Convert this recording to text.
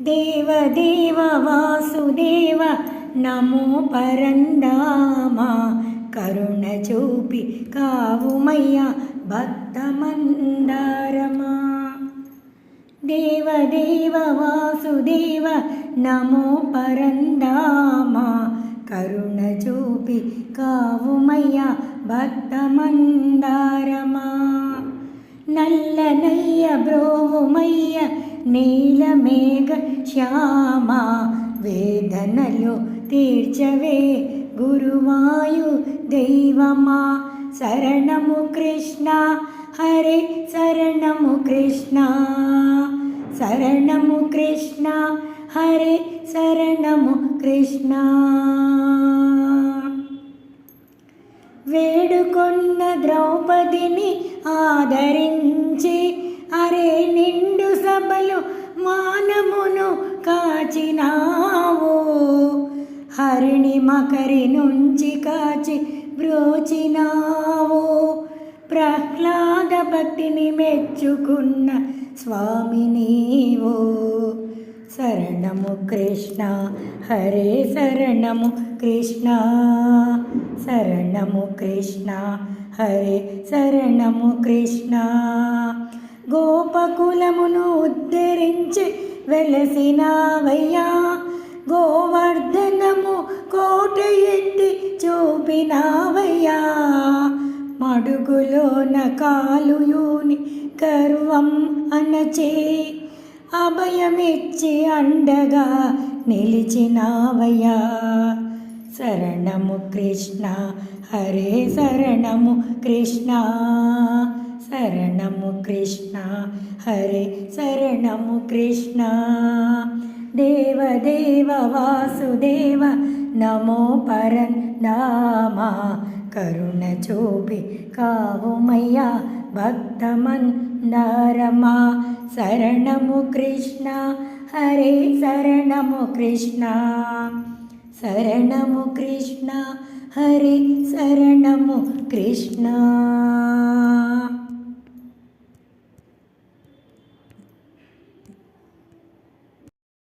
దేవదేవ వాసుదేవ నమో పరందామా కరుణ చూపి కావుమయ్య భక్తమందారమా. దేవదేవ వాసుదేవ నమో పరందామా కరుణ చూపి కావుమయ్య భక్తమందారమా. నల్లనయ్య బ్రోవుమయ్య నీలమేఘ శ్యామ వేదనలు తీర్చవే గురువాయు దైవమా. శరణము కృష్ణ హరే శరణము కృష్ణ, శరణము కృష్ణ హరే శరణము కృష్ణ. వేడుకొన్న ద్రౌపదిని ఆదరించి అరే నిండు సభలు మానమును కాచినావు. హరిణి మకరి నుంచి కాచి బ్రోచినావు. ప్రహ్లాద భక్తిని మెచ్చుకున్న స్వామి నీవు. శరణము కృష్ణ హరే శరణము కృష్ణ, శరణము కృష్ణ హరే శరణము కృష్ణ. గోపకులమును ఉద్ధరించి వెలసినావయ్యా, గోవర్ధనము కోట ఎత్తి చూపినావయ్యా. మడుగులోన కాలుయూని గర్వం అనచే అభయమిచ్చి అండగా నిలిచినావయ్యా. శరణము కృష్ణ హరే శరణము కృష్ణ, శరణము కృష్ణ హరే శరణము కృష్ణ. దేవదేవ వాసుదేవ నమో పరంధామా కరుణ చూపి కావుమయ్య భక్తమందారమా. శరణము కృష్ణ హరే శరణము కృష్ణ, శరణము కృష్ణ హరే శరణము కృష్ణ.